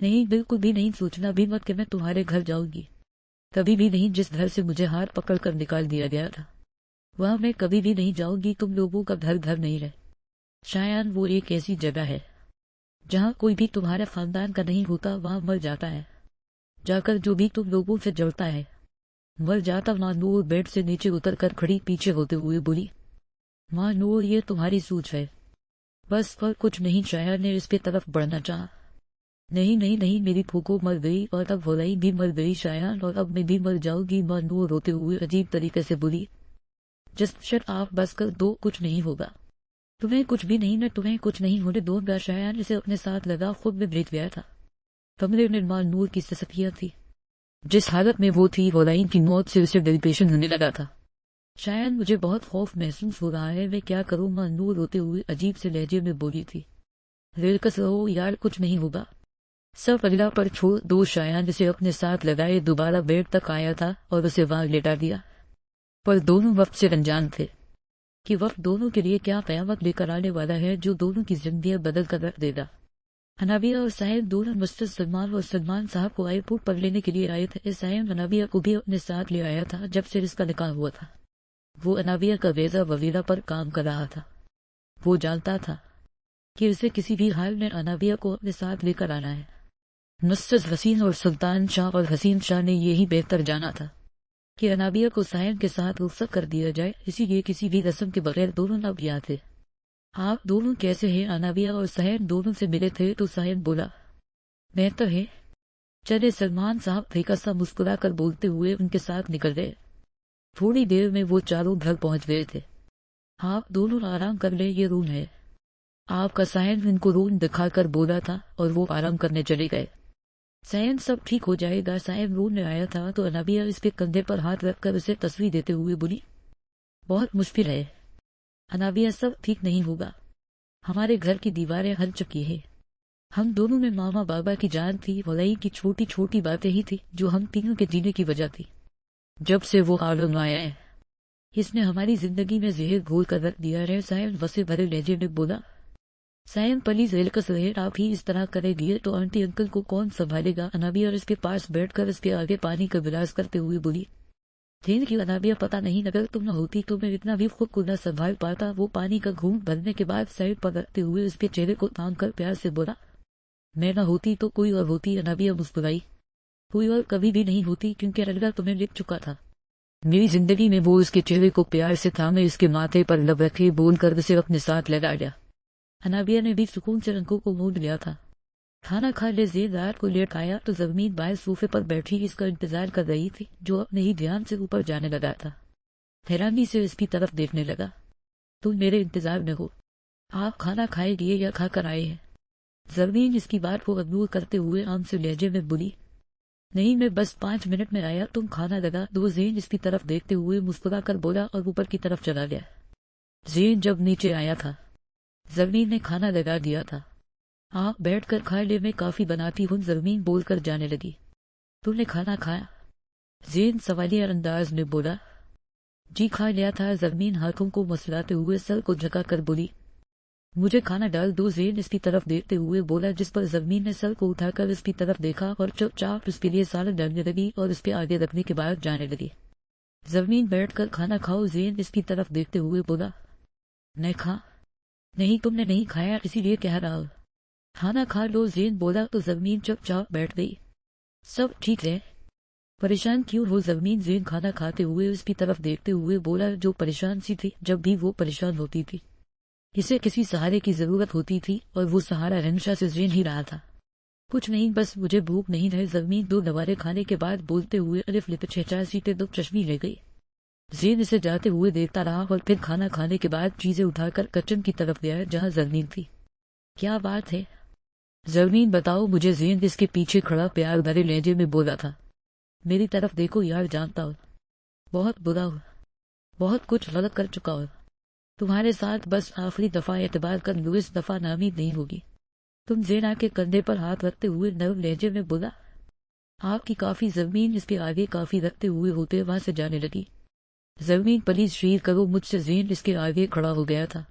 نہیں، بالکل بھی نہیں، سوچنا بھی مت کہ میں تمہارے گھر جاؤں گی، کبھی بھی نہیں۔ جس گھر سے مجھے ہاتھ پکڑ کر نکال دیا گیا تھا وہاں میں کبھی بھی نہیں جاؤں گی۔ تم لوگوں کا گھر گھر نہیں رہے شایان، وہ ایک ایسی جگہ ہے جہاں کوئی بھی تمہارے خاندان کا نہیں ہوتا، وہاں مر جاتا ہے جا کر جو بھی تم لوگوں سے جڑتا ہے، مر جاتا۔ ماں نور بیڈ سے نیچے اتر کر کھڑی پیچھے ہوتے ہوئے بولی۔ ماں نور، یہ تمہاری سوچ ہے بس، اور کچھ نہیں۔ شایان نے اس پہ طرف بڑھنا چاہا۔ نہیں نہیں نہیں، میری پھوپھو مر گئی اور اب ولائی بھی مر گئی شایان، اور اب میں بھی مر جاؤں گی، ماں نور روتے ہوئے عجیب طریقے سے بولی۔ جسٹ شٹ آپ، بس کر دو، کچھ نہیں ہوگا، تمہیں کچھ بھی نہیں، میں تمہیں کچھ نہیں ہونے دوں گا۔ شایان اسے اپنے ساتھ لگا خود میں بیٹھ گیا تھا۔ کمرے میں ماں نور کی سسکیاں تھی، جس حالت میں وہ تھی ولائی کی موت سے اسے ڈیپریشن ہونے لگا تھا۔ شایان، مجھے بہت خوف محسوس ہو رہا ہے، میں کیا کروں؟ ماں نور روتے ہوئے عجیب سے لہجے میں بولی تھی۔ ریلکس رہو یار، کچھ نہیں ہوگا، سب اللہ پر چھوڑ دو۔ شایان اسے اپنے ساتھ لگائے دوبارہ بیڈ تک آیا تھا اور اسے وہاں لیٹا دیا، پر دونوں وقت سے انجان تھے کہ وقت دونوں کے لیے کیا قیامت لے کر آنے والا ہے جو دونوں کی زندگیاں بدل کر رکھ دے گا۔ انابیہ اور صاحب دونوں مسجد سلمان اور سلمان صاحب کو ایئرپورٹ پر لینے کے لیے آئے تھے۔ صاحب انابیہ کو بھی اپنے ساتھ لے آیا تھا جب سے اس کا نکاح ہوا تھا۔ وہ انابیہ کا ویزا وغیرہ پر کام کر رہا تھا۔ وہ جانتا تھا کہ اسے کسی بھی حال میں انابیہ کو اپنے ساتھ لے کر آنا ہے۔ مسز حسین اور سلطان شاہ اور حسین شاہ نے یہی بہتر جانا تھا کہ انابیہ کو صاحب کے ساتھ رخصت کر دیا جائے، اسی لیے کسی بھی رسم کے بغیر دونوں اب یہاں تھے۔ آپ دونوں کیسے ہیں؟ انابیہ اور صاحب دونوں سے ملے تھے تو صاحب بولا، بہتر ہے، چلے۔ سلمان صاحب پھیکا سا مسکرا کر بولتے ہوئے ان کے ساتھ نکل گئے۔ تھوڑی دیر میں وہ چاروں گھر پہنچ گئے تھے۔ آپ دونوں آرام کر لیں، یہ روم ہے آپ کا۔ صاحب ان کو روم دکھا کر بولا تھا اور وہ آرام کرنے چلے گئے۔ صاحب سب ٹھیک ہو جائے گا۔ صاحب روم میں آیا تھا تو انابیہ اس کے کندھے پر ہاتھ رکھ کر اسے تصویر دیتے ہوئے بولی، بہت مشکل ہے انابیہ، سب ٹھیک نہیں ہوگا، ہمارے گھر کی دیواریں ہل چکی ہیں، ہم دونوں میں ماما بابا کی جان تھی، ولائی کی چھوٹی چھوٹی باتیں ہی تھی جو ہم تینوں کے جینے کی وجہ تھی۔ جب سے وہ عالم آیا ہے اس نے ہماری زندگی میں زہر گھول کر رکھ دیا ہے۔ صاحب وسے بھرے لہجے میں بولا۔ صاحب پلیز ریلکس رہے، آپ ہی اس طرح کرے گی تو آنٹی انکل کو کون سنبھالے گا؟ انابیہ اور اس کے پاس بیٹھ کر اس کے آگے پانی کا گلاس کرتے ہوئے بولی۔ تھینک یو انابیہ، پتہ نہیں اگر تم نہ ہوتی تو میں اتنا بھی خود کو نہ سنبھال پاتا۔ وہ پانی کا گھونٹ بھرنے کے بعد سائڈ پر رکھتے ہوئے اس کے چہرے کو تام کر پیار سے بولا، میں نہ ہوتی تو کوئی اور ہوتی۔ انابیہ مسکرائی، کوئی اور کبھی بھی نہیں ہوتی کیونکہ اللہ تمہیں لکھ چکا تھا میری زندگی میں۔ وہ اس کے چہرے کو پیار سے تھامے اس کے ماتھے پر لب رکھے بول کر اسے اپنے ساتھ لگا لیا۔ انابیہ نے بھی سکون سے رنگوں کو مونڈ لیا تھا۔ کھانا کھا لے زیر رات کو لیٹ آیا تو زمین باہر صوفے پر بیٹھی اس کا انتظار کر رہی تھی جو اپنے ہی دھیان سے اوپر جانے لگا تھا۔ حیرانی سے اس کی طرف دیکھنے لگا، تم میرے انتظار میں ہو؟ آپ کھانا کھائے لیے یا کھا کر آئے ہیں؟ زمین اس کی بات کو اگنور کرتے ہوئے عام سے لہجے میں بولی، نہیں میں بس 5 منٹ میں آیا، تم کھانا لگا دو۔ زین اس کی طرف دیکھتے ہوئے مسکرا کر بولا اور اوپر کی طرف چلا گیا۔ زین جب نیچے آیا تھا زمین نے کھانا لگا دیا تھا۔ آپ بیٹھ کر کھا لے، میں کافی بناتی ہوں، زمین بول کر جانے لگی۔ تم نے کھانا کھایا؟ زین سوالیہ انداز میں بولا۔ جی کھا لیا تھا، زمین ہاتھوں کو مسلاتے ہوئے سر کو جھکا کر بولی۔ مجھے کھانا ڈال دو، زین اس کی طرف دیکھتے ہوئے بولا، جس پر زمین نے سر کو اٹھا کر اس کی طرف دیکھا اور چپ چاپ اس کے لیے سالن ڈالنے لگی اور اس کے آگے رکھنے کے بعد جانے لگی۔ زمین بیٹھ کر کھانا کھاؤ، زین اس کی طرف دیکھتے ہوئے بولا۔ نہیں کھا، نہیں تم نے نہیں کھایا اسی لیے کہہ رہا ہوں، کھانا کھا لو، زین بولا تو زمین چپ چاپ بیٹھ گئی۔ سب ٹھیک ہے؟ پریشان کیوں ہو زمین؟ زین کھانا کھاتے ہوئے اس کی طرف دیکھتے ہوئے بولا، جو پریشان سی تھی جب بھی وہ پریشان ہوتی تھی اسے کسی سہارے کی ضرورت ہوتی تھی اور وہ سہارا ہمیشہ سے زین ہی رہا تھا۔ کچھ نہیں، بس مجھے بھوک نہیں ہے، زمین 2 نوارے کھانے کے بعد بولتے ہوئے الف لپ 6 سیٹیں 2 چشمی لے گئی۔ زین اسے جاتے ہوئے دیکھتا رہا اور پھر کھانا کھانے کے بعد چیزیں اٹھا کر کچن کی طرف گیا جہاں زمین تھی۔ کیا بات ہے زمین، بتاؤ مجھے؟ زین اس کے پیچھے کھڑا پیار بھرے لہجے میں بولا تھا۔ میری طرف دیکھو یار، جانتا ہوں بہت برا ہو، بہت کچھ غلط کر چکا ہو، تمہارے ساتھ بس آخری دفعہ اعتبار کر لو، اس دفعہ نامید نہیں ہوگی۔ تم زینا کے کندھے پر ہاتھ رکھتے ہوئے نرم لہجے میں بولا۔ آپ کی کافی، زمین اس کے آگے کافی رکھتے ہوئے ہوتے وہاں سے جانے لگی۔ زمین پلیز شیئر کرو مجھ سے، زین اس کے آگے کھڑا ہو گیا تھا۔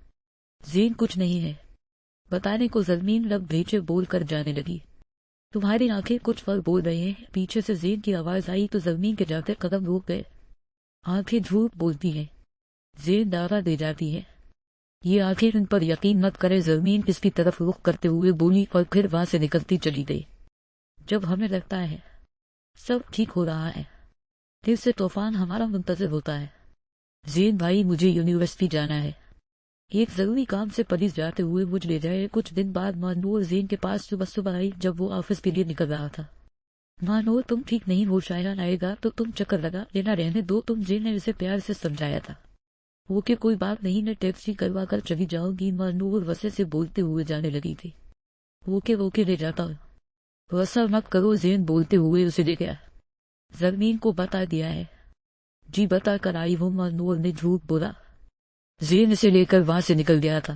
زین کچھ نہیں ہے بتانے کو، زمین لب بھیجے بول کر جانے لگی۔ تمہاری آنکھیں کچھ فرق بول رہے ہیں۔ پیچھے سے زین کی آواز آئی تو زمین کے جاتے قدم روک گئے۔ آنکھیں جھوٹ بولتی ہیں، زین دعویٰ دے جاتی ہے۔ یہ آنکھیں ان پر یقین مت کرے، زمین اس کی طرف رخ کرتے ہوئے بولی اور پھر وہاں سے نکلتی چلی گئی۔ جب ہمیں لگتا ہے سب ٹھیک ہو رہا ہے، پھر سے طوفان ہمارا منتظر ہوتا ہے۔ زین بھائی، مجھے یونیورسٹی جانا ہے، ایک ضروری کام سے پولیس جاتے ہوئے مجھ لے جائے۔ کچھ دن بعد مانور زین کے پاس صبح آئی جب وہ آفس کے لیے نکل رہا تھا۔ مانور، تم ٹھیک نہیں ہو، شایان آئے گا تو تم چکر لگا لینا رہنے دو، تم زین نے اسے پیار سے سمجھایا تھا۔ وہ کہ کوئی بات نہیں، میں ٹیکسی کروا کر چلی جاؤں گی، مانور وسے سے بولتے ہوئے جانے لگی تھی۔ وہ کہ لے جاتا ہوں۔ وسا مت کرو، زین بولتے ہوئے اسے لے گیا۔ زمین کو بتا دیا ہے؟ جی بتا کر آئی ہوں، مانور نے جھوٹ بولا۔ زین اسے لے کر وہاں سے نکل گیا تھا۔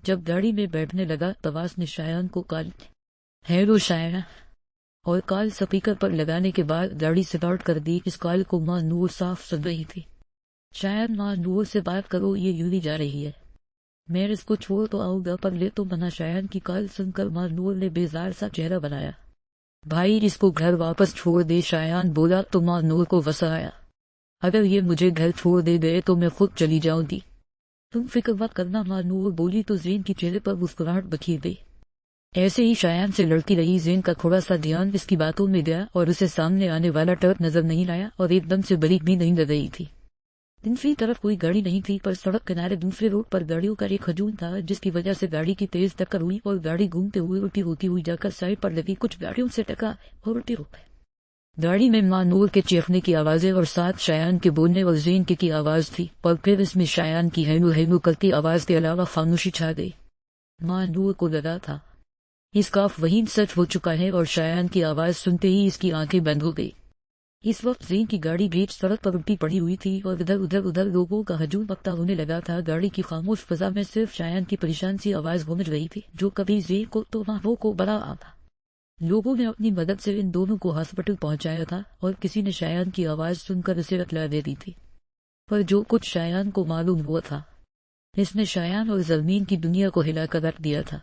جب گاڑی میں بیٹھنے لگا تواس نے شایان کو کال ہیلو شایان اور کال سپیکر پر لگانے کے بعد گاڑی سٹارٹ کر دی۔ اس کال کو ماں نور صاف سن رہی تھی۔ شایان، ماں نور سے بات کرو، یہ یوں ہی جا رہی ہے۔ میں اس کو چھوڑ تو آؤں گا پر لے تو منع۔ شایان کی کال سن کر ماں نور نے بیزار سا چہرہ بنایا۔ بھائی اس کو گھر واپس چھوڑ دے، شایان بولا تو ماں نور کو غصہ آیا۔ اگر یہ مجھے گھر چھوڑ دے گئے تو میں خود چلی جاؤں گی۔ تم فکر مت کرنا، ماں نور بولی تو زین کی چہرے پر مسکراہٹ بکھیر گئی۔ ایسے ہی شایان سے لڑتی رہی۔ زین کا تھوڑا سا دھیان اس کی باتوں میں گیا اور اسے سامنے آنے والا ٹرک نظر نہیں آیا اور ایک دم سے بریک بھی نہیں لگ رہی تھی۔ دوسری طرف کوئی گاڑی نہیں تھی پر سڑک کنارے دوسرے روڈ پر گاڑیوں کا ایک ہجوم تھا، جس کی وجہ سے گاڑی کی تیز ٹکر ہوئی اور گاڑی گھومتے ہوئے الٹی ہوتی ہوئی جا کر سائڈ پر لگی کچھ گاڑیوں سے ٹکرا اور الٹی ہو گئی۔ گاڑی میں ماں نور کے چیخنے کی آوازیں اور ساتھ شایان کے بولنے اور زین کی آواز تھی، اور پھر اس میں شایان کی ہیلو ہیلو کرتی آواز کے علاوہ خاموشی چھا گئی۔ ماں نور کو لگا تھا اس کا وہیم سچ ہو چکا ہے اور شایان کی آواز سنتے ہی اس کی آنکھیں بند ہو گئی۔ اس وقت زین کی گاڑی بیچ سڑک پر الٹی پڑی ہوئی تھی اور ادھر لوگوں کا ہجوم پکتا ہونے لگا تھا۔ گاڑی کی خاموش فضا میں صرف شایان کی پریشان سی آواز گونج رہی تھی، جو کبھی زین کو تو وہ کو بڑا آتا۔ لوگوں نے اپنی مدد سے ان دونوں کو ہاسپٹل پہنچایا تھا اور کسی نے شایان کی آواز سن کر اسے اطلاع دے دی تھی، پر جو کچھ شایان کو معلوم ہوا تھا اس نے شایان اور زمین کی دنیا کو ہلا کر رکھ دیا تھا۔